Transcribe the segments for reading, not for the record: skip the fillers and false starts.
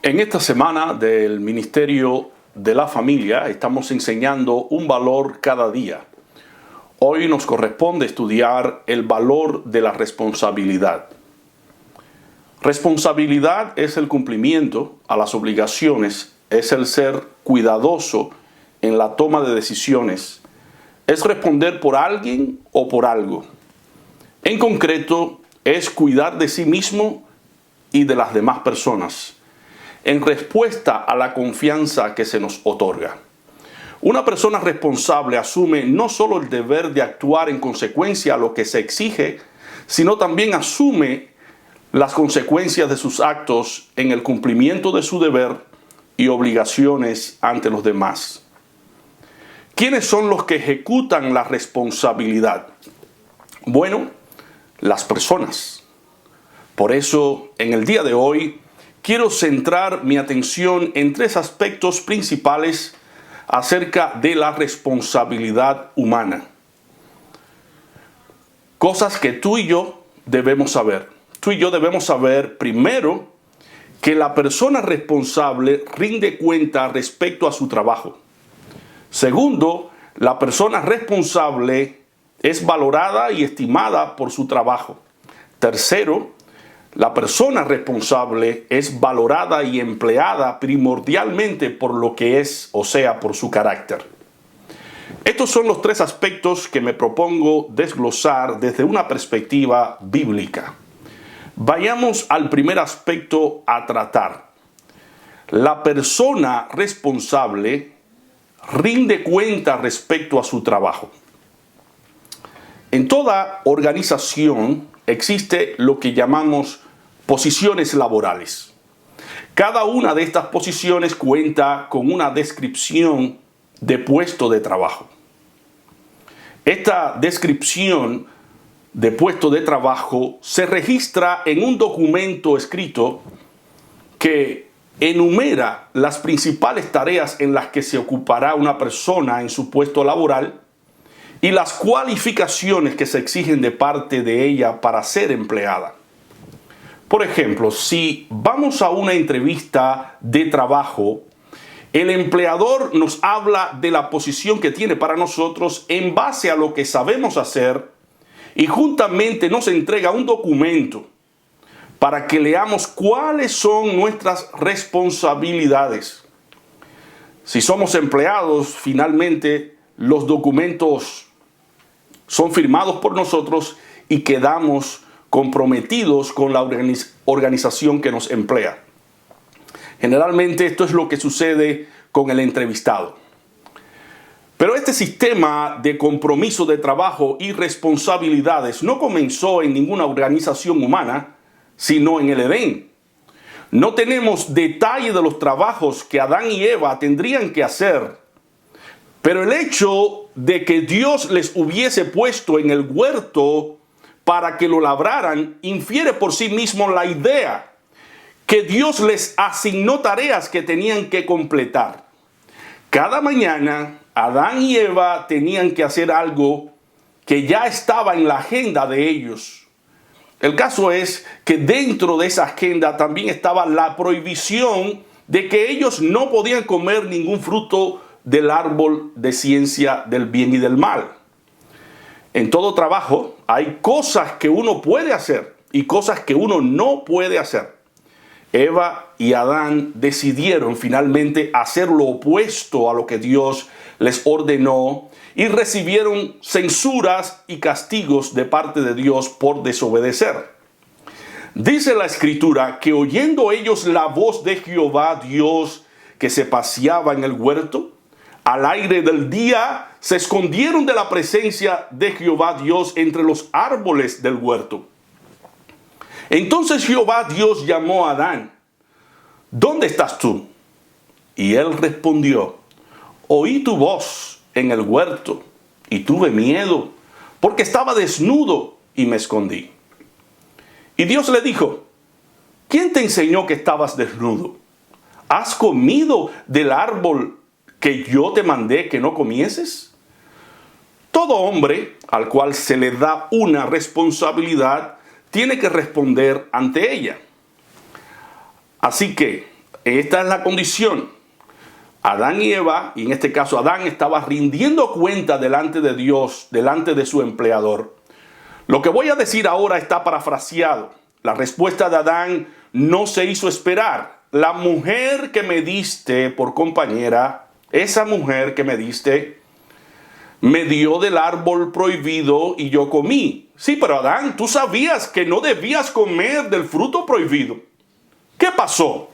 En esta semana del Ministerio de la Familia estamos enseñando un valor cada día. Hoy nos corresponde estudiar el valor de la responsabilidad. Responsabilidad es el cumplimiento a las obligaciones, es el ser cuidadoso en la toma de decisiones, es responder por alguien o por algo. En concreto, es cuidar de sí mismo y de las demás personas, en respuesta a la confianza que se nos otorga. Una persona responsable asume no solo el deber de actuar en consecuencia a lo que se exige, sino también asume las consecuencias de sus actos en el cumplimiento de su deber y obligaciones ante los demás. ¿Quiénes son los que ejecutan la responsabilidad? Bueno, las personas. Por eso, en el día de hoy, quiero centrar mi atención en tres aspectos principales acerca de la responsabilidad humana. Cosas que tú y yo debemos saber. Tú y yo debemos saber, primero, que la persona responsable rinde cuenta respecto a su trabajo. Segundo, la persona responsable es valorada y estimada por su trabajo. Tercero, la persona responsable es valorada y empleada primordialmente por lo que es, o sea, por su carácter. Estos son los tres aspectos que me propongo desglosar desde una perspectiva bíblica. Vayamos al primer aspecto a tratar. La persona responsable rinde cuenta respecto a su trabajo. En toda organización existe lo que llamamos posiciones laborales. Cada una de estas posiciones cuenta con una descripción de puesto de trabajo. Esta descripción de puesto de trabajo se registra en un documento escrito que enumera las principales tareas en las que se ocupará una persona en su puesto laboral y las cualificaciones que se exigen de parte de ella para ser empleada. Por ejemplo, si vamos a una entrevista de trabajo, el empleador nos habla de la posición que tiene para nosotros en base a lo que sabemos hacer y juntamente nos entrega un documento para que leamos cuáles son nuestras responsabilidades. Si somos empleados, finalmente los documentos son firmados por nosotros y quedamos comprometidos con la organización que nos emplea. Generalmente esto es lo que sucede con el entrevistado. Pero este sistema de compromiso de trabajo y responsabilidades no comenzó en ninguna organización humana, sino en el Edén. No tenemos detalle de los trabajos que Adán y Eva tendrían que hacer, pero el hecho de que Dios les hubiese puesto en el huerto para que lo labraran infiere por sí mismo la idea que Dios les asignó tareas que tenían que completar. Cada mañana Adán y Eva tenían que hacer algo que ya estaba en la agenda de ellos. El caso es que dentro de esa agenda también estaba la prohibición de que ellos no podían comer ningún fruto del árbol de ciencia del bien y del mal. En todo trabajo hay cosas que uno puede hacer y cosas que uno no puede hacer. Eva y Adán decidieron finalmente hacer lo opuesto a lo que Dios les ordenó y recibieron censuras y castigos de parte de Dios por desobedecer. Dice la Escritura que oyendo ellos la voz de Jehová Dios que se paseaba en el huerto, al aire del día se escondieron de la presencia de Jehová Dios entre los árboles del huerto. Entonces Jehová Dios llamó a Adán: ¿dónde estás tú? Y él respondió: oí tu voz en el huerto y tuve miedo, porque estaba desnudo y me escondí. Y Dios le dijo: ¿quién te enseñó que estabas desnudo? ¿Has comido del árbol que yo te mandé que no comieses? Todo hombre al cual se le da una responsabilidad tiene que responder ante ella. Así que Esta es la condición. Adán y Eva, y en este caso Adán, estaba rindiendo cuenta delante de Dios, delante de su empleador. Lo que voy a decir ahora está parafraseado. La respuesta de Adán no se hizo esperar. La mujer que me diste por compañera, esa mujer que me diste, me dio del árbol prohibido y yo comí. Sí, pero Adán, tú sabías que no debías comer del fruto prohibido. ¿Qué pasó?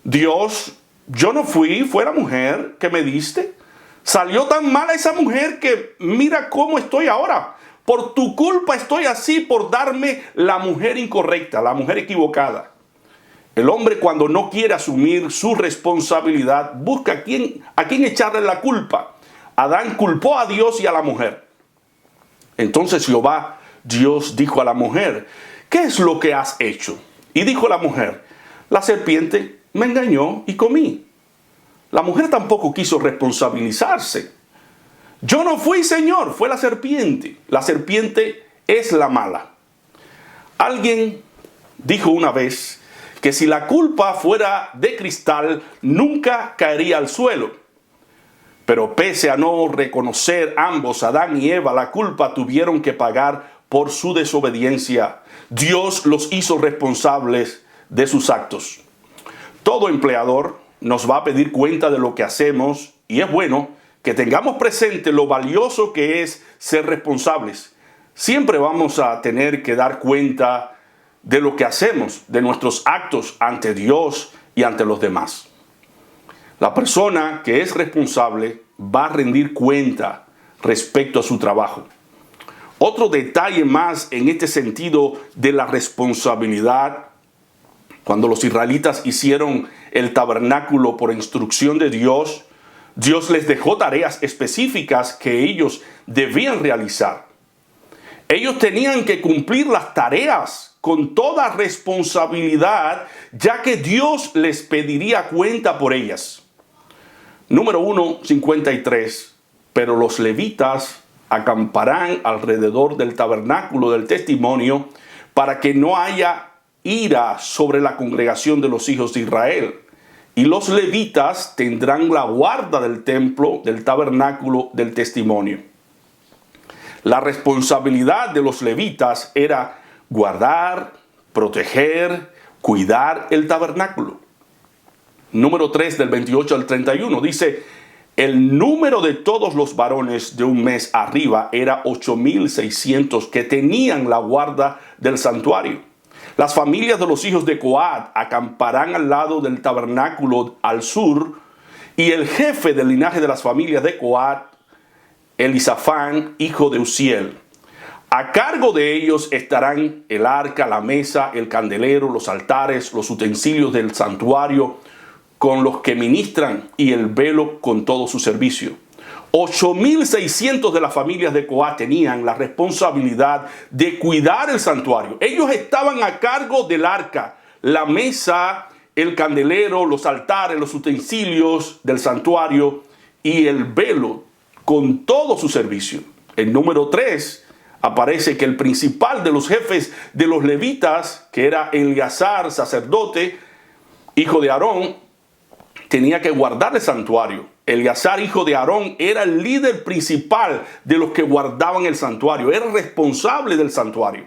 Dios, yo no fui, fue la mujer que me diste. Salió tan mala esa mujer que mira cómo estoy ahora. Por tu culpa estoy así, por darme la mujer incorrecta, la mujer equivocada. El hombre, cuando no quiere asumir su responsabilidad, busca a quién echarle la culpa. Adán culpó a Dios y a la mujer. Entonces Jehová, Dios, dijo a la mujer, ¿qué es lo que has hecho? Y dijo la mujer, la serpiente me engañó y comí. La mujer tampoco quiso responsabilizarse. Yo no fui, Señor, fue la serpiente. La serpiente es la mala. Alguien dijo una vez que si la culpa fuera de cristal, nunca caería al suelo. Pero pese a no reconocer ambos, Adán y Eva, la culpa tuvieron que pagar por su desobediencia. Dios los hizo responsables de sus actos. Todo empleador nos va a pedir cuenta de lo que hacemos y es bueno que tengamos presente lo valioso que es ser responsables. Siempre vamos a tener que dar cuenta de lo que hacemos, de nuestros actos ante Dios y ante los demás. La persona que es responsable va a rendir cuenta respecto a su trabajo. Otro detalle más en este sentido de la responsabilidad, cuando los israelitas hicieron el tabernáculo por instrucción de Dios, Dios les dejó tareas específicas que ellos debían realizar. Ellos tenían que cumplir las tareas con toda responsabilidad, ya que Dios les pediría cuenta por ellas. Número 1:53. Pero los levitas acamparán alrededor del tabernáculo del testimonio para que no haya ira sobre la congregación de los hijos de Israel. Y los levitas tendrán la guarda del templo, del tabernáculo del testimonio. La responsabilidad de los levitas era guardar, proteger, cuidar el tabernáculo. Número 3 del 28 al 31 dice, el número de todos los varones de un mes arriba era 8,600 que tenían la guarda del santuario. Las familias de los hijos de Coat acamparán al lado del tabernáculo al sur, y el jefe del linaje de las familias de Coat, Elisafán, hijo de Uziel. A cargo de ellos estarán el arca, la mesa, el candelero, los altares, los utensilios del santuario con los que ministran y el velo con todo su servicio. 8,600 de las familias de Coat tenían la responsabilidad de cuidar el santuario. Ellos estaban a cargo del arca, la mesa, el candelero, los altares, los utensilios del santuario y el velo con todo su servicio. En número 3 aparece que el principal de los jefes de los levitas, que era Eleazar, sacerdote, hijo de Aarón, tenía que guardar el santuario. Eleazar, hijo de Aarón, era el líder principal de los que guardaban el santuario. Era responsable del santuario.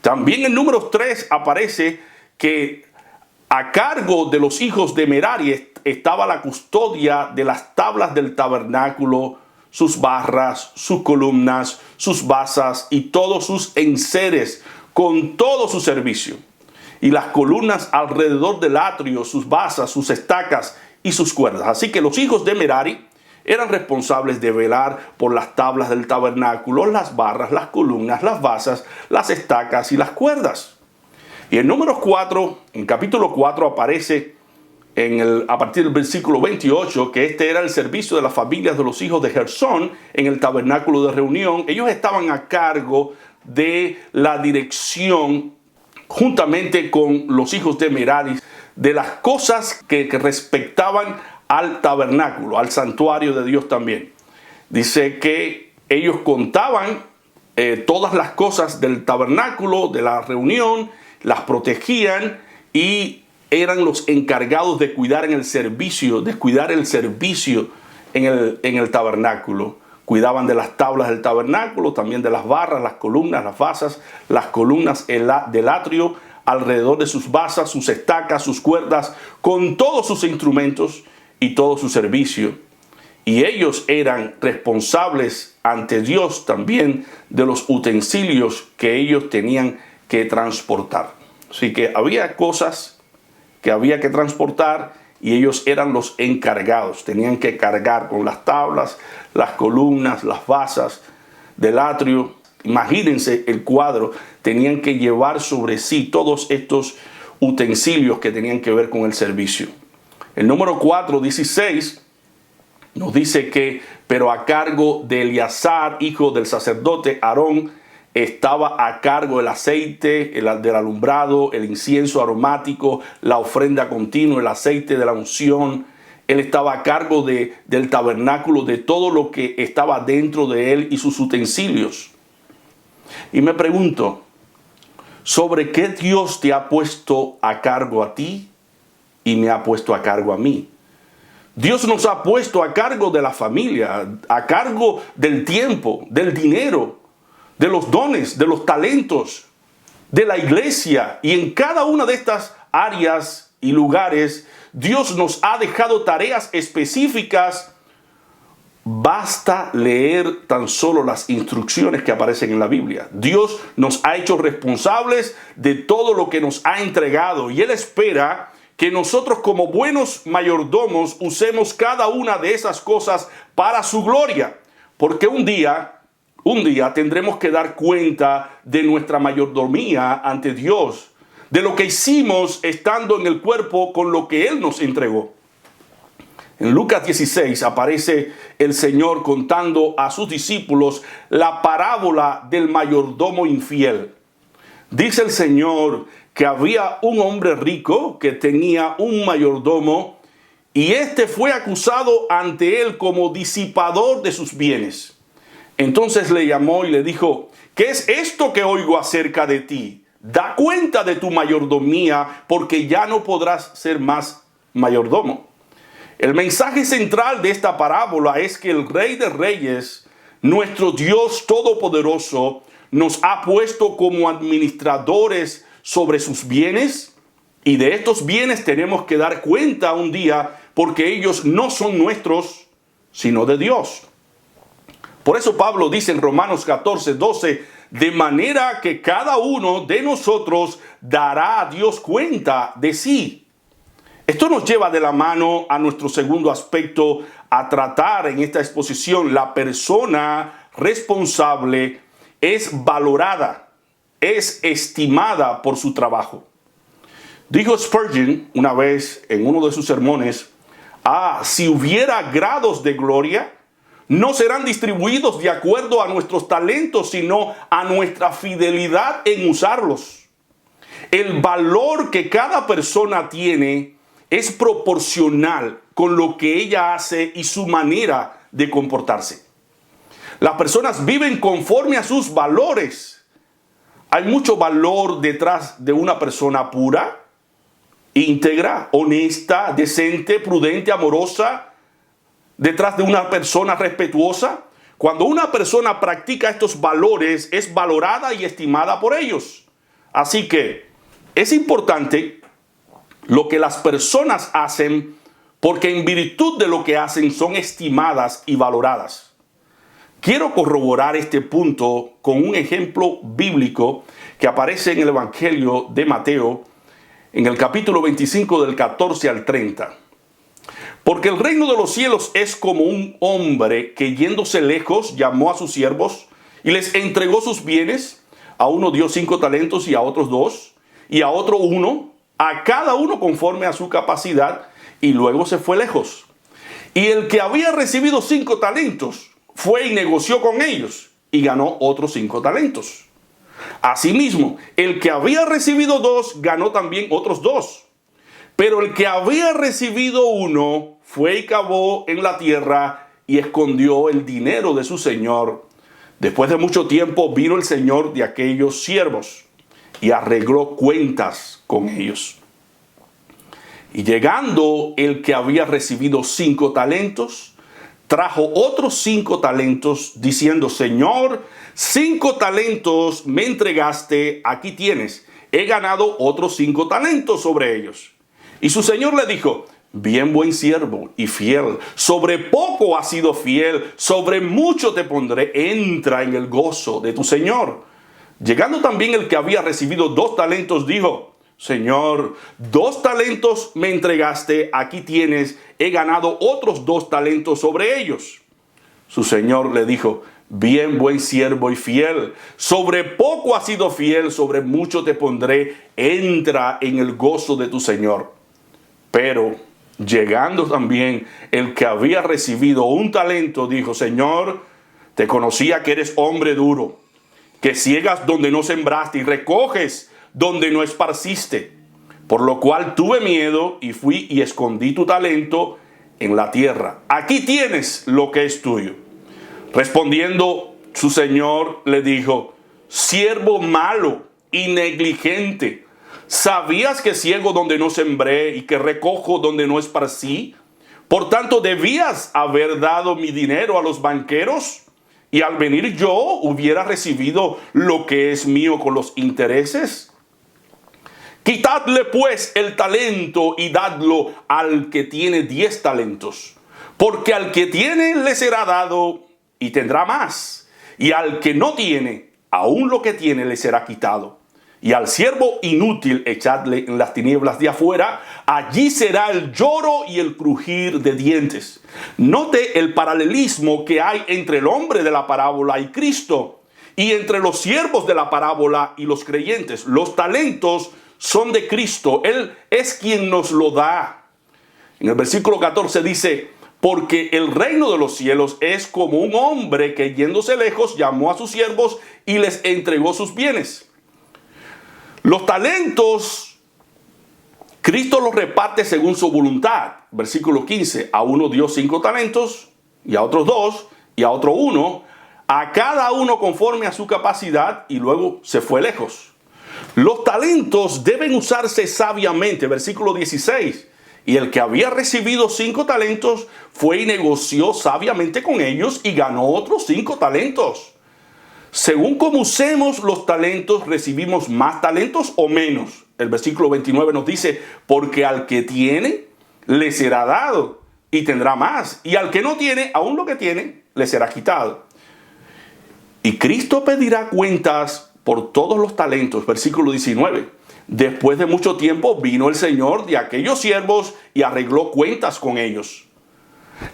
También en números 3 aparece que a cargo de los hijos de Merari estaba la custodia de las tablas del tabernáculo, sus barras, sus columnas, sus basas y todos sus enseres con todo su servicio. Y las columnas alrededor del atrio, sus basas, sus estacas y sus cuerdas. Así que los hijos de Merari eran responsables de velar por las tablas del tabernáculo, las barras, las columnas, las basas, las estacas y las cuerdas. Y en números 4, en capítulo 4 aparece a partir del versículo 28 que este era el servicio de las familias de los hijos de Gersón en el tabernáculo de reunión. Ellos estaban a cargo de la dirección juntamente con los hijos de Merari de las cosas que respectaban al tabernáculo, al santuario de Dios también. Dice que ellos contaban todas las cosas del tabernáculo, de la reunión, las protegían y eran los encargados de cuidar el servicio en el tabernáculo. Cuidaban de las tablas del tabernáculo, también de las barras, las columnas, las basas, las columnas del atrio, alrededor de sus basas, sus estacas, sus cuerdas, con todos sus instrumentos y todo su servicio. Y ellos eran responsables ante Dios también de los utensilios que ellos tenían que transportar. Así que había cosas que había que transportar y ellos eran los encargados. Tenían que cargar con las tablas, las columnas, las basas del atrio. Imagínense el cuadro. Tenían que llevar sobre sí todos estos utensilios que tenían que ver con el servicio. El número 4:16 nos dice que, pero a cargo de Eleazar, hijo del sacerdote Aarón, estaba a cargo el aceite del alumbrado, el incienso aromático, la ofrenda continua, el aceite de la unción. Él estaba a cargo del tabernáculo, de todo lo que estaba dentro de él y sus utensilios. Y me pregunto, ¿sobre qué Dios te ha puesto a cargo a ti y me ha puesto a cargo a mí? Dios nos ha puesto a cargo de la familia, a cargo del tiempo, del dinero, de los dones, de los talentos, de la iglesia. Y en cada una de estas áreas y lugares, Dios nos ha dejado tareas específicas. Basta leer tan solo las instrucciones que aparecen en la Biblia. Dios nos ha hecho responsables de todo lo que nos ha entregado. Y Él espera que nosotros como buenos mayordomos usemos cada una de esas cosas para su gloria. Porque un día tendremos que dar cuenta de nuestra mayordomía ante Dios, de lo que hicimos estando en el cuerpo con lo que Él nos entregó. En Lucas 16 aparece el Señor contando a sus discípulos la parábola del mayordomo infiel. Dice el Señor que había un hombre rico que tenía un mayordomo y este fue acusado ante él como disipador de sus bienes. Entonces le llamó y le dijo: ¿qué es esto que oigo acerca de ti? Da cuenta de tu mayordomía, porque ya no podrás ser más mayordomo. El mensaje central de esta parábola es que el Rey de Reyes, nuestro Dios Todopoderoso, nos ha puesto como administradores sobre sus bienes, y de estos bienes tenemos que dar cuenta un día, porque ellos no son nuestros, sino de Dios. Por eso Pablo dice en Romanos 14:12, de manera que cada uno de nosotros dará a Dios cuenta de sí. Esto nos lleva de la mano a nuestro segundo aspecto a tratar en esta exposición. La persona responsable es valorada, es estimada por su trabajo. Dijo Spurgeon una vez en uno de sus sermones: si hubiera grados de gloria, no serán distribuidos de acuerdo a nuestros talentos, sino a nuestra fidelidad en usarlos. El valor que cada persona tiene es proporcional con lo que ella hace y su manera de comportarse. Las personas viven conforme a sus valores. Hay mucho valor detrás de una persona pura, íntegra, honesta, decente, prudente, amorosa, detrás de una persona respetuosa. Cuando una persona practica estos valores, es valorada y estimada por ellos. Así que es importante lo que las personas hacen, porque en virtud de lo que hacen son estimadas y valoradas. Quiero corroborar este punto con un ejemplo bíblico que aparece en el Evangelio de Mateo, en el capítulo 25 del 14 al 30. Porque el reino de los cielos es como un hombre que, yéndose lejos, llamó a sus siervos y les entregó sus bienes. A uno dio 5 talentos y a otros 2, y a otro 1, a cada uno conforme a su capacidad, y luego se fue lejos. Y el que había recibido 5 talentos fue y negoció con ellos y ganó otros 5 talentos. Asimismo, el que había recibido 2 ganó también otros 2. Pero el que había recibido 1 fue y cavó en la tierra y escondió el dinero de su señor. Después de mucho tiempo vino el señor de aquellos siervos y arregló cuentas con ellos. Y llegando el que había recibido 5 talentos, trajo otros 5 talentos, diciendo: Señor, 5 talentos me entregaste, aquí tienes. He ganado otros 5 talentos sobre ellos. Y su señor le dijo: bien, buen siervo y fiel, sobre poco has sido fiel, sobre mucho te pondré, entra en el gozo de tu señor. Llegando también el que había recibido 2 talentos, dijo: Señor, 2 talentos me entregaste, aquí tienes, he ganado otros 2 talentos sobre ellos. Su señor le dijo: bien, buen siervo y fiel, sobre poco has sido fiel, sobre mucho te pondré, entra en el gozo de tu señor. Pero llegando también el que había recibido 1 talento, dijo: Señor, te conocía que eres hombre duro, que ciegas donde no sembraste y recoges donde no esparciste. Por lo cual tuve miedo y fui y escondí tu talento en la tierra. Aquí tienes lo que es tuyo. Respondiendo su señor le dijo: siervo malo y negligente, ¿sabías que ciego donde no sembré y que recojo donde no esparcí? Por tanto, debías haber dado mi dinero a los banqueros, y al venir yo hubiera recibido lo que es mío con los intereses. Quitadle pues el talento y dadlo al que tiene 10 talentos, porque al que tiene le será dado y tendrá más, y al que no tiene, aún lo que tiene le será quitado. Y al siervo inútil echadle en las tinieblas de afuera, allí será el lloro y el crujir de dientes. Note el paralelismo que hay entre el hombre de la parábola y Cristo, y entre los siervos de la parábola y los creyentes. Los talentos son de Cristo, Él es quien nos lo da. En el versículo 14 dice: porque el reino de los cielos es como un hombre que, yéndose lejos, llamó a sus siervos y les entregó sus bienes. Los talentos, Cristo los reparte según su voluntad. Versículo 15, a uno dio 5 talentos, y a otros 2, y a otro 1, a cada uno conforme a su capacidad, y luego se fue lejos. Los talentos deben usarse sabiamente. Versículo 16. Y el que había recibido 5 talentos fue y negoció sabiamente con ellos y ganó otros 5 talentos. Según como usemos los talentos, recibimos más talentos o menos. El versículo 29 nos dice: porque al que tiene, le será dado y tendrá más. Y al que no tiene, aún lo que tiene, le será quitado. Y Cristo pedirá cuentas por todos los talentos. Versículo 19. Después de mucho tiempo vino el Señor de aquellos siervos y arregló cuentas con ellos.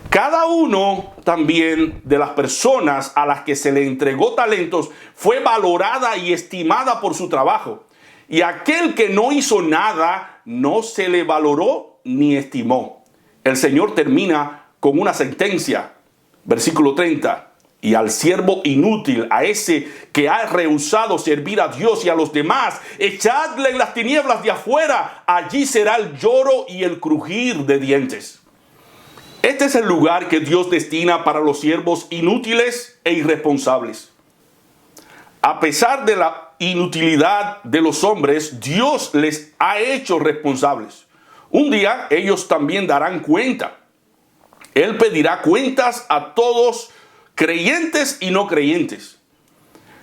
Cada uno también de las personas a las que se le entregó talentos fue valorada y estimada por su trabajo. Y aquel que no hizo nada no se le valoró ni estimó. El Señor termina con una sentencia. Versículo 30. Y al siervo inútil, a ese que ha rehusado servir a Dios y a los demás, echadle en las tinieblas de afuera, allí será el lloro y el crujir de dientes. Este es el lugar que Dios destina para los siervos inútiles e irresponsables. A pesar de la inutilidad de los hombres, Dios les ha hecho responsables. Un día ellos también darán cuenta. Él pedirá cuentas a todos, creyentes y no creyentes.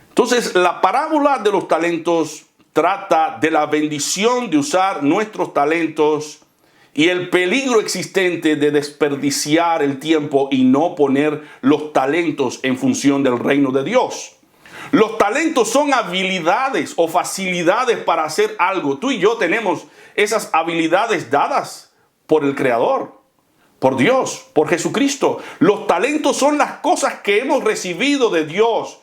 Entonces, la parábola de los talentos trata de la bendición de usar nuestros talentos y el peligro existente de desperdiciar el tiempo y no poner los talentos en función del reino de Dios. Los talentos son habilidades o facilidades para hacer algo. Tú y yo tenemos esas habilidades dadas por el Creador, por Dios, por Jesucristo. Los talentos son las cosas que hemos recibido de Dios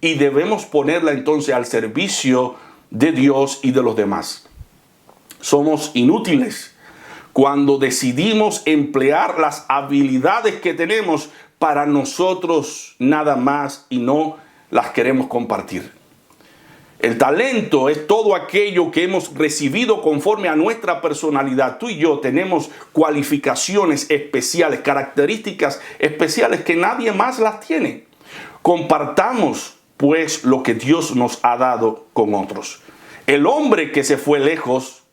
y debemos ponerla entonces al servicio de Dios y de los demás. Somos inútiles cuando decidimos emplear las habilidades que tenemos para nosotros nada más y no las queremos compartir. El talento es todo aquello que hemos recibido conforme a nuestra personalidad. Tú y yo tenemos cualificaciones especiales, características especiales que nadie más las tiene. Compartamos, pues, lo que Dios nos ha dado con otros. El hombre que se fue lejos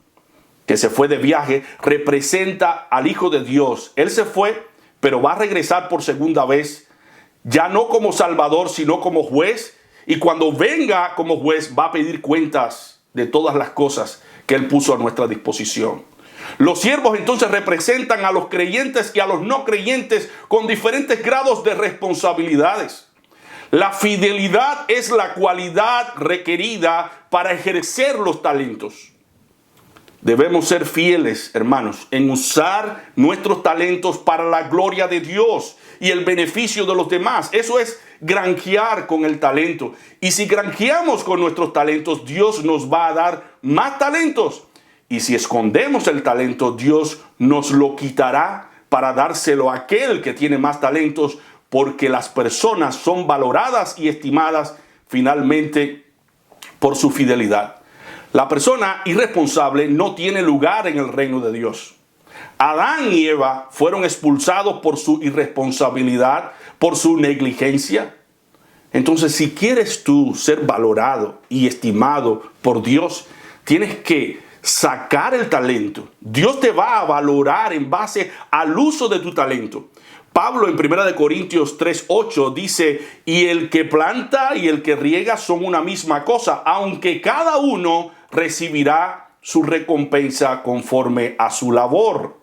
que se fue de viaje, representa al Hijo de Dios. Él se fue, pero va a regresar por segunda vez, ya no como Salvador, sino como juez. Y cuando venga como juez, va a pedir cuentas de todas las cosas que Él puso a nuestra disposición. Los siervos entonces representan a los creyentes y a los no creyentes con diferentes grados de responsabilidades. La fidelidad es la cualidad requerida para ejercer los talentos. Debemos ser fieles, hermanos, en usar nuestros talentos para la gloria de Dios y el beneficio de los demás. Eso es granjear con el talento. Y si granjeamos con nuestros talentos, Dios nos va a dar más talentos. Y si escondemos el talento, Dios nos lo quitará para dárselo a aquel que tiene más talentos, porque las personas son valoradas y estimadas finalmente por su fidelidad. La persona irresponsable no tiene lugar en el reino de Dios. Adán y Eva fueron expulsados por su irresponsabilidad, por su negligencia. Entonces, si quieres tú ser valorado y estimado por Dios, tienes que sacar el talento. Dios te va a valorar en base al uso de tu talento. Pablo en 1 Corintios 3:8 dice, y el que planta y el que riega son una misma cosa, aunque cada uno recibirá su recompensa conforme a su labor.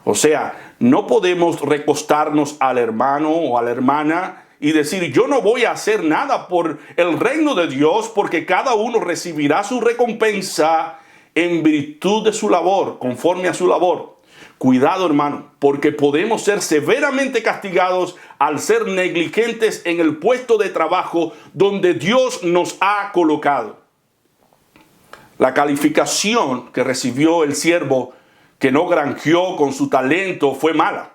O sea, no podemos recostarnos al hermano o a la hermana y decir, yo no voy a hacer nada por el reino de Dios, porque cada uno recibirá su recompensa en virtud de su labor, conforme a su labor. Cuidado, hermano, porque podemos ser severamente castigados al ser negligentes en el puesto de trabajo donde Dios nos ha colocado. La calificación que recibió el siervo que no granjeó con su talento fue mala.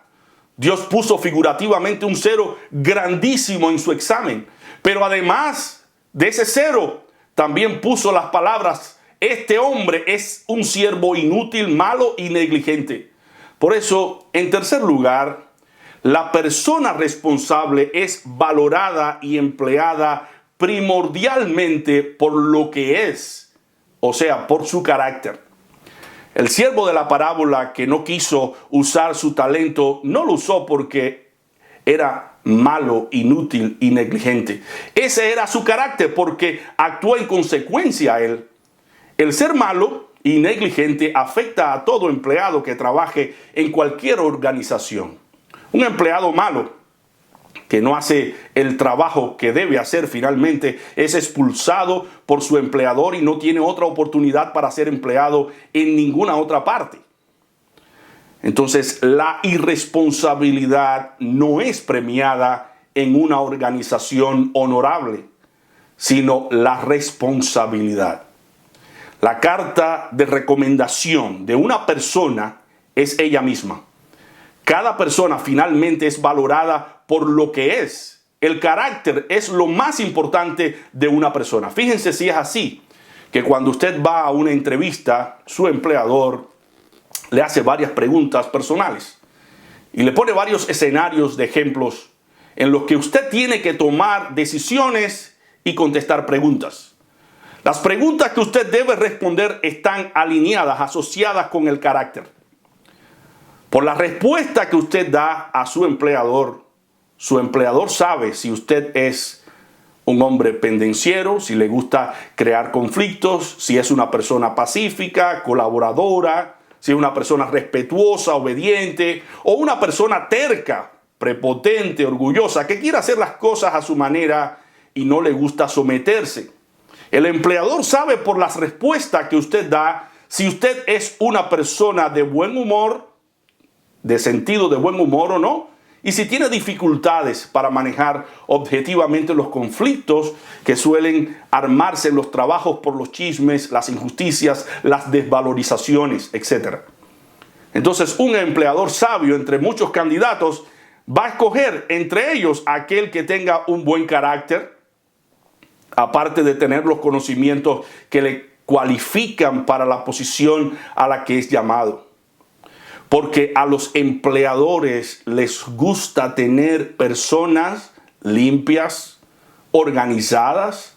Dios puso figurativamente un 0 grandísimo en su examen. Pero además de ese 0, también puso las palabras, este hombre es un siervo inútil, malo y negligente. Por eso, en tercer lugar, la persona responsable es valorada y empleada primordialmente por lo que es, o sea, por su carácter. El siervo de la parábola que no quiso usar su talento, no lo usó porque era malo, inútil y negligente. Ese era su carácter, porque actuó en consecuencia a él. El ser malo y negligente afecta a todo empleado que trabaje en cualquier organización. Un empleado malo que no hace el trabajo que debe hacer finalmente es expulsado por su empleador y no tiene otra oportunidad para ser empleado en ninguna otra parte. Entonces, la irresponsabilidad no es premiada en una organización honorable, sino la responsabilidad. La carta de recomendación de una persona es ella misma. Cada persona finalmente es valorada por lo que es. El carácter es lo más importante de una persona. Fíjense si es así, que cuando usted va a una entrevista, su empleador le hace varias preguntas personales y le pone varios escenarios de ejemplos en los que usted tiene que tomar decisiones y contestar preguntas. Las preguntas que usted debe responder están alineadas, asociadas con el carácter. Por la respuesta que usted da a su empleador sabe si usted es un hombre pendenciero, si le gusta crear conflictos, si es una persona pacífica, colaboradora, si es una persona respetuosa, obediente, o una persona terca, prepotente, orgullosa, que quiere hacer las cosas a su manera y no le gusta someterse. El empleador sabe por las respuestas que usted da si usted es una persona de buen humor, de sentido de buen humor o no, y si tiene dificultades para manejar objetivamente los conflictos que suelen armarse en los trabajos por los chismes, las injusticias, las desvalorizaciones, etc. Entonces, un empleador sabio entre muchos candidatos va a escoger entre ellos aquel que tenga un buen carácter, aparte de tener los conocimientos que le cualifican para la posición a la que es llamado. Porque a los empleadores les gusta tener personas limpias, organizadas,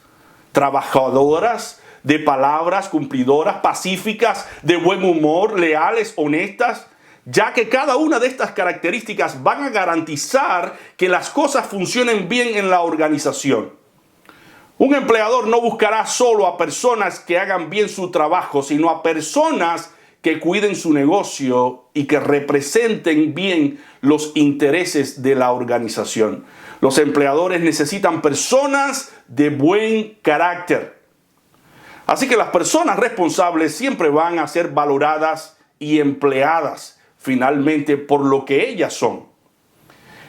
trabajadoras, de palabras, cumplidoras, pacíficas, de buen humor, leales, honestas, ya que cada una de estas características van a garantizar que las cosas funcionen bien en la organización. Un empleador no buscará solo a personas que hagan bien su trabajo, sino a personas que cuiden su negocio y que representen bien los intereses de la organización. Los empleadores necesitan personas de buen carácter. Así que las personas responsables siempre van a ser valoradas y empleadas finalmente por lo que ellas son.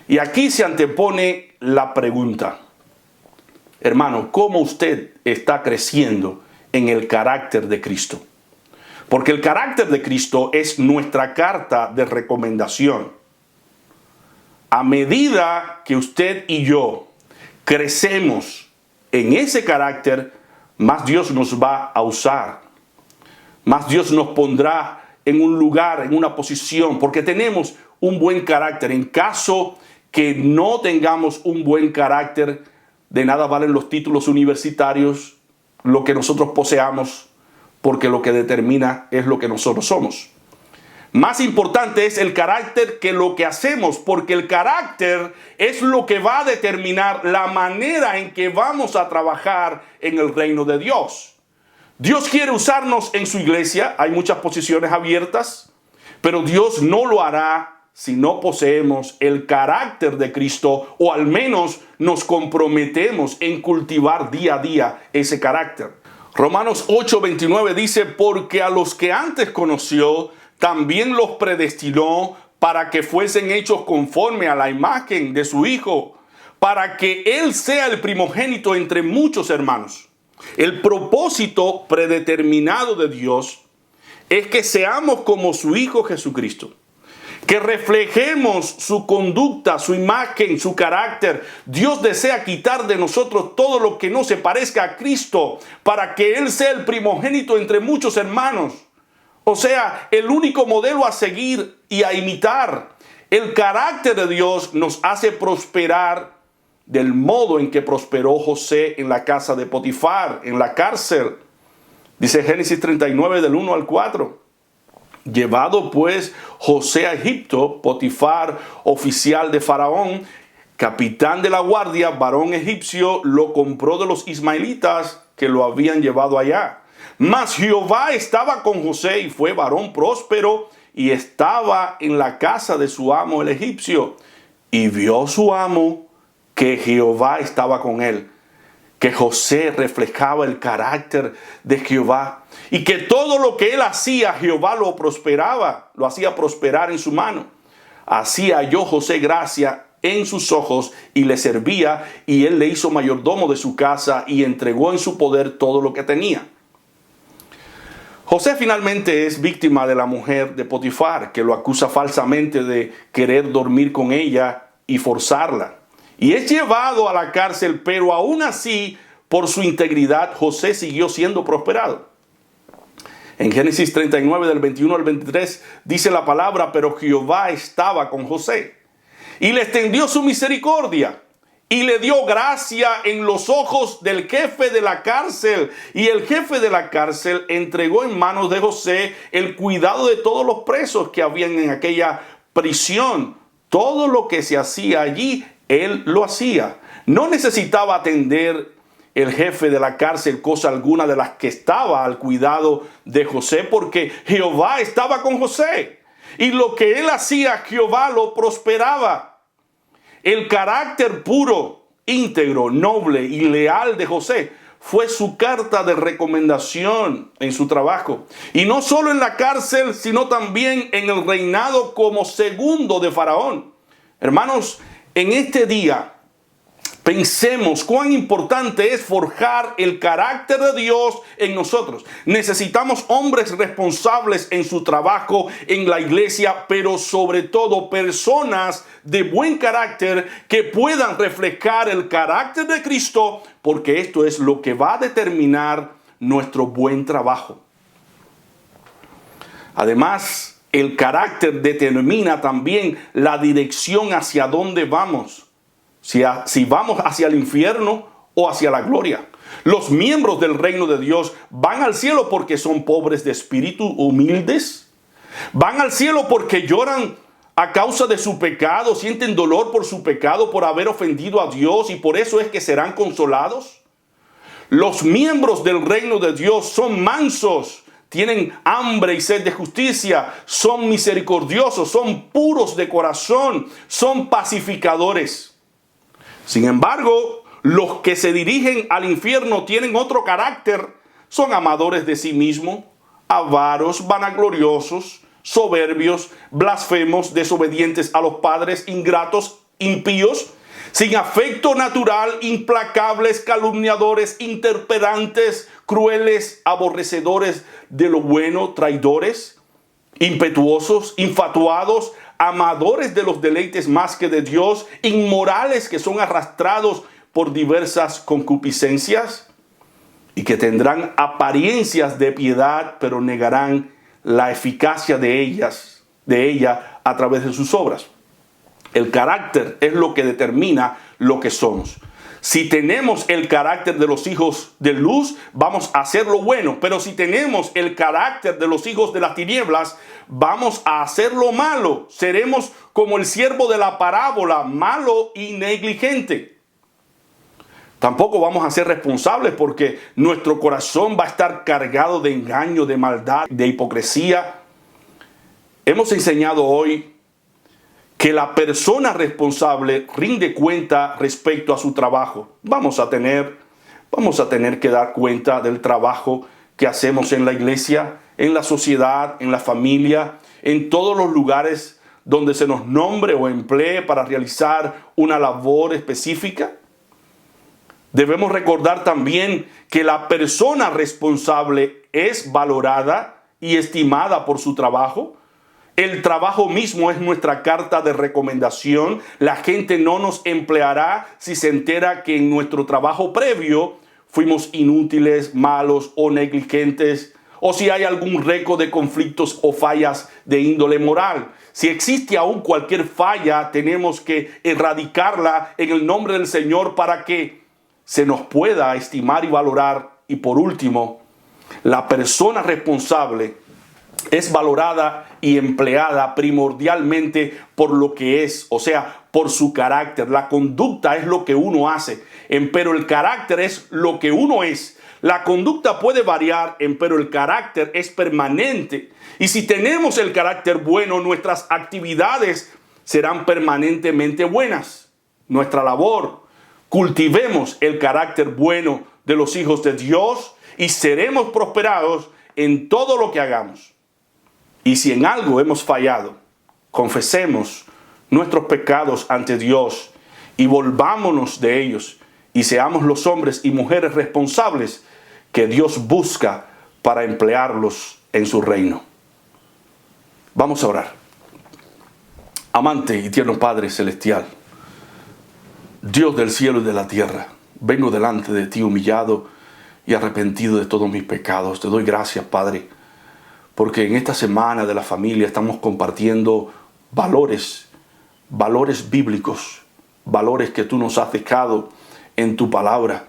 Y aquí se antepone la pregunta. Hermano, ¿cómo usted está creciendo en el carácter de Cristo? Porque el carácter de Cristo es nuestra carta de recomendación. A medida que usted y yo crecemos en ese carácter, más Dios nos va a usar. Más Dios nos pondrá en un lugar, en una posición, porque tenemos un buen carácter. En caso que no tengamos un buen carácter, de nada valen los títulos universitarios, lo que nosotros poseamos, porque lo que determina es lo que nosotros somos. Más importante es el carácter que lo que hacemos, porque el carácter es lo que va a determinar la manera en que vamos a trabajar en el reino de Dios. Dios quiere usarnos en su iglesia, hay muchas posiciones abiertas, pero Dios no lo hará si no poseemos el carácter de Cristo, o al menos nos comprometemos en cultivar día a día ese carácter. Romanos 8:29 dice, porque a los que antes conoció, también los predestinó para que fuesen hechos conforme a la imagen de su Hijo, para que Él sea el primogénito entre muchos hermanos. El propósito predeterminado de Dios es que seamos como su Hijo Jesucristo, que reflejemos su conducta, su imagen, su carácter. Dios desea quitar de nosotros todo lo que no se parezca a Cristo, para que Él sea el primogénito entre muchos hermanos. O sea, el único modelo a seguir y a imitar. El carácter de Dios nos hace prosperar del modo en que prosperó José en la casa de Potifar, en la cárcel. Dice Génesis 39 del 1 al 4. Llevado pues José a Egipto, Potifar, oficial de Faraón, capitán de la guardia, varón egipcio, lo compró de los ismaelitas que lo habían llevado allá. Mas Jehová estaba con José y fue varón próspero y estaba en la casa de su amo el egipcio. Y vio su amo que Jehová estaba con él, que José reflejaba el carácter de Jehová y que todo lo que él hacía, Jehová lo prosperaba, lo hacía prosperar en su mano. Así halló José gracia en sus ojos y le servía, y él le hizo mayordomo de su casa y entregó en su poder todo lo que tenía. José finalmente es víctima de la mujer de Potifar, que lo acusa falsamente de querer dormir con ella y forzarla. Y es llevado a la cárcel, pero aún así, por su integridad, José siguió siendo prosperado. En Génesis 39, del 21 al 23, dice la palabra, pero Jehová estaba con José y le extendió su misericordia y le dio gracia en los ojos del jefe de la cárcel. Y el jefe de la cárcel entregó en manos de José el cuidado de todos los presos que habían en aquella prisión. Todo lo que se hacía allí, él lo hacía. No necesitaba atender el jefe de la cárcel cosa alguna de las que estaba al cuidado de José, porque Jehová estaba con José. Y lo que él hacía, Jehová lo prosperaba. El carácter puro, íntegro, noble y leal de José fue su carta de recomendación en su trabajo. Y no solo en la cárcel, sino también en el reinado como segundo de Faraón. Hermanos, en este día pensemos cuán importante es forjar el carácter de Dios en nosotros. Necesitamos hombres responsables en su trabajo, en la iglesia, pero sobre todo personas de buen carácter que puedan reflejar el carácter de Cristo, porque esto es lo que va a determinar nuestro buen trabajo. Además, el carácter determina también la dirección hacia dónde vamos. Si vamos hacia el infierno o hacia la gloria. Los miembros del reino de Dios van al cielo porque son pobres de espíritu, humildes. Van al cielo porque lloran a causa de su pecado, sienten dolor por su pecado, por haber ofendido a Dios, y por eso es que serán consolados. Los miembros del reino de Dios son mansos, tienen hambre y sed de justicia, son misericordiosos, son puros de corazón, son pacificadores. Sin embargo, los que se dirigen al infierno tienen otro carácter, son amadores de sí mismos, avaros, vanagloriosos, soberbios, blasfemos, desobedientes a los padres, ingratos, impíos, sin afecto natural, implacables, calumniadores, interperantes, crueles, aborrecedores de lo bueno, traidores, impetuosos, infatuados, amadores de los deleites más que de Dios, inmorales, que son arrastrados por diversas concupiscencias, y que tendrán apariencias de piedad, pero negarán la eficacia de ella a través de sus obras. El carácter es lo que determina lo que somos. Si tenemos el carácter de los hijos de luz, vamos a hacer lo bueno. Pero si tenemos el carácter de los hijos de las tinieblas, vamos a hacer lo malo. Seremos como el siervo de la parábola, malo y negligente. Tampoco vamos a ser responsables porque nuestro corazón va a estar cargado de engaño, de maldad, de hipocresía. Hemos enseñado hoy que la persona responsable rinde cuenta respecto a su trabajo. Vamos a tener que dar cuenta del trabajo que hacemos en la iglesia, en la sociedad, en la familia, en todos los lugares donde se nos nombre o emplee para realizar una labor específica. Debemos recordar también que la persona responsable es valorada y estimada por su trabajo. El trabajo mismo es nuestra carta de recomendación. La gente no nos empleará si se entera que en nuestro trabajo previo fuimos inútiles, malos o negligentes, o si hay algún récord de conflictos o fallas de índole moral. Si existe aún cualquier falla, tenemos que erradicarla en el nombre del Señor para que se nos pueda estimar y valorar. Y por último, la persona responsable es valorada y empleada primordialmente por lo que es, o sea, por su carácter. La conducta es lo que uno hace, pero el carácter es lo que uno es. La conducta puede variar, pero el carácter es permanente. Y si tenemos el carácter bueno, nuestras actividades serán permanentemente buenas. Nuestra labor, cultivemos el carácter bueno de los hijos de Dios y seremos prosperados en todo lo que hagamos. Y si en algo hemos fallado, confesemos nuestros pecados ante Dios y volvámonos de ellos y seamos los hombres y mujeres responsables que Dios busca para emplearlos en su reino. Vamos a orar. Amante y tierno Padre Celestial, Dios del cielo y de la tierra, vengo delante de ti humillado y arrepentido de todos mis pecados. Te doy gracias, Padre, porque en esta semana de la familia estamos compartiendo valores bíblicos, valores que tú nos has dejado en tu palabra,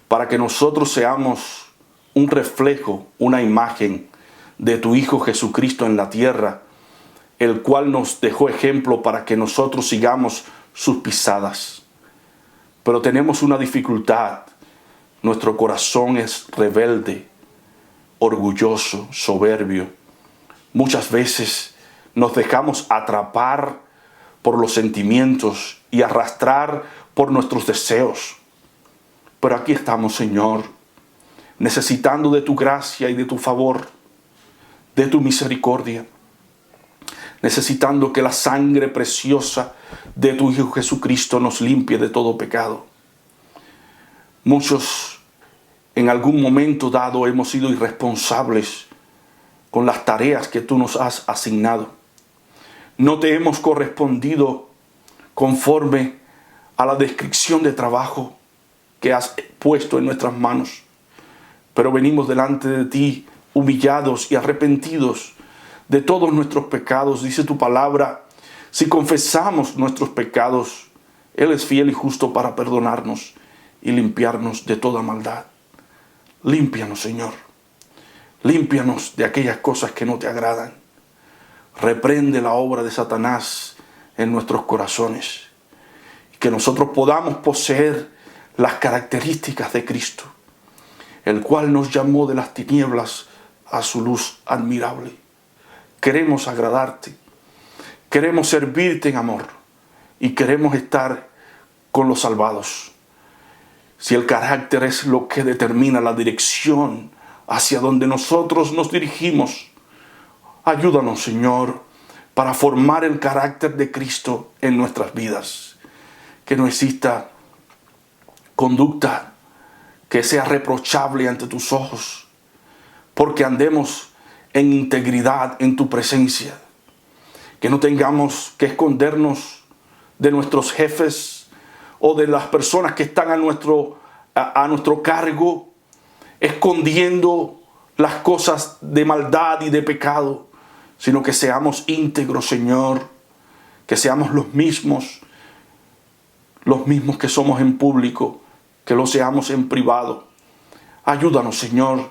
para que nosotros seamos un reflejo, una imagen de tu Hijo Jesucristo en la tierra, el cual nos dejó ejemplo para que nosotros sigamos sus pisadas. Pero tenemos una dificultad. Nuestro corazón es rebelde, orgulloso, soberbio. Muchas veces nos dejamos atrapar por los sentimientos y arrastrar por nuestros deseos. Pero aquí estamos, Señor, necesitando de tu gracia y de tu favor, de tu misericordia, necesitando que la sangre preciosa de tu Hijo Jesucristo nos limpie de todo pecado. Muchos en algún momento dado hemos sido irresponsables con las tareas que tú nos has asignado. No te hemos correspondido conforme a la descripción de trabajo que has puesto en nuestras manos. Pero venimos delante de ti humillados y arrepentidos de todos nuestros pecados. Dice tu palabra, si confesamos nuestros pecados, Él es fiel y justo para perdonarnos y limpiarnos de toda maldad. Límpianos, Señor. Límpianos de aquellas cosas que no te agradan. Reprende la obra de Satanás en nuestros corazones. Y que nosotros podamos poseer las características de Cristo, el cual nos llamó de las tinieblas a su luz admirable. Queremos agradarte. Queremos servirte en amor. Y queremos estar con los salvados. Si el carácter es lo que determina la dirección hacia donde nosotros nos dirigimos, ayúdanos, Señor, para formar el carácter de Cristo en nuestras vidas. Que no exista conducta que sea reprochable ante tus ojos, porque andemos en integridad en tu presencia. Que no tengamos que escondernos de nuestros jefes o de las personas que están a nuestro cargo, escondiendo las cosas de maldad y de pecado, sino que seamos íntegros, Señor, que seamos los mismos que somos en público, que lo seamos en privado. Ayúdanos, Señor.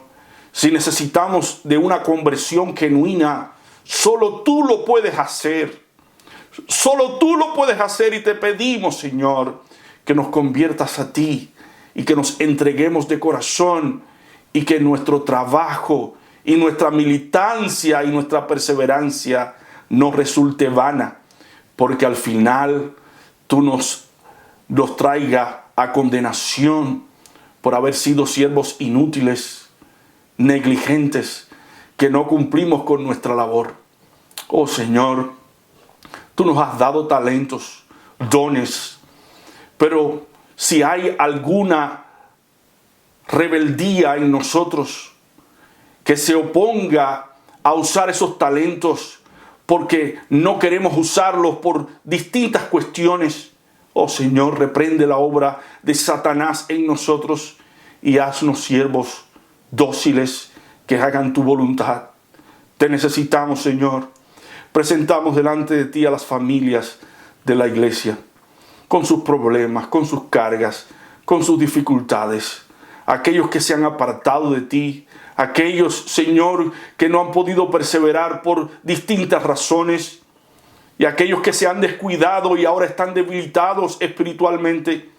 Si necesitamos de una conversión genuina, solo tú lo puedes hacer. Solo tú lo puedes hacer y te pedimos, Señor, que nos conviertas a ti y que nos entreguemos de corazón y que nuestro trabajo y nuestra militancia y nuestra perseverancia no resulte vana, porque al final tú nos traiga a condenación por haber sido siervos inútiles, negligentes, que no cumplimos con nuestra labor. Oh Señor, tú nos has dado talentos, dones, pero si hay alguna rebeldía en nosotros que se oponga a usar esos talentos porque no queremos usarlos por distintas cuestiones, oh Señor, reprende la obra de Satanás en nosotros y haznos siervos dóciles que hagan tu voluntad. Te necesitamos, Señor. Presentamos delante de ti a las familias de la iglesia, con sus problemas, con sus cargas, con sus dificultades. Aquellos que se han apartado de ti, aquellos, Señor, que no han podido perseverar por distintas razones, y aquellos que se han descuidado y ahora están debilitados espiritualmente,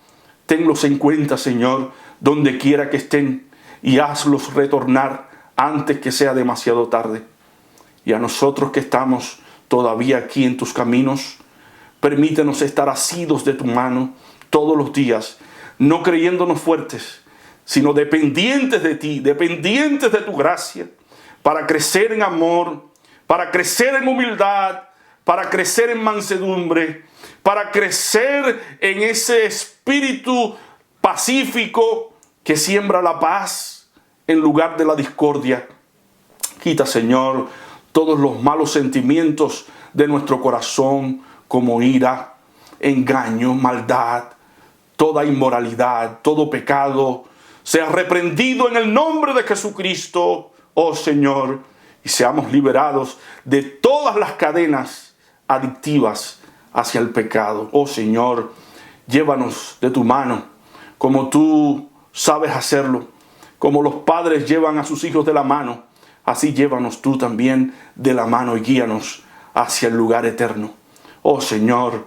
tenlos en cuenta, Señor, donde quiera que estén, y hazlos retornar antes que sea demasiado tarde. Y a nosotros que estamos todavía aquí en tus caminos, permítenos estar asidos de tu mano todos los días, no creyéndonos fuertes, sino dependientes de ti, dependientes de tu gracia, para crecer en amor, para crecer en humildad, para crecer en mansedumbre, para crecer en ese espíritu pacífico que siembra la paz en lugar de la discordia. Quita, Señor, todos los malos sentimientos de nuestro corazón, como ira, engaño, maldad, toda inmoralidad, todo pecado, sea reprendido en el nombre de Jesucristo, oh Señor, y seamos liberados de todas las cadenas adictivas hacia el pecado. Oh Señor, llévanos de tu mano, como tú sabes hacerlo, como los padres llevan a sus hijos de la mano, así llévanos tú también de la mano y guíanos hacia el lugar eterno. Oh Señor,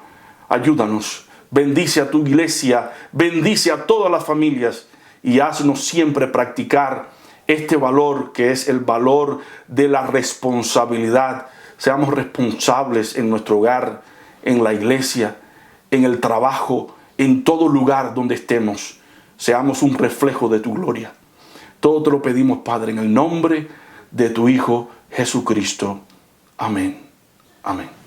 ayúdanos, bendice a tu iglesia, bendice a todas las familias y haznos siempre practicar este valor que es el valor de la responsabilidad. Seamos responsables en nuestro hogar, en la iglesia, en el trabajo, en todo lugar donde estemos. Seamos un reflejo de tu gloria. Todo te lo pedimos, Padre, en el nombre de tu Hijo Jesucristo. Amén. Amén.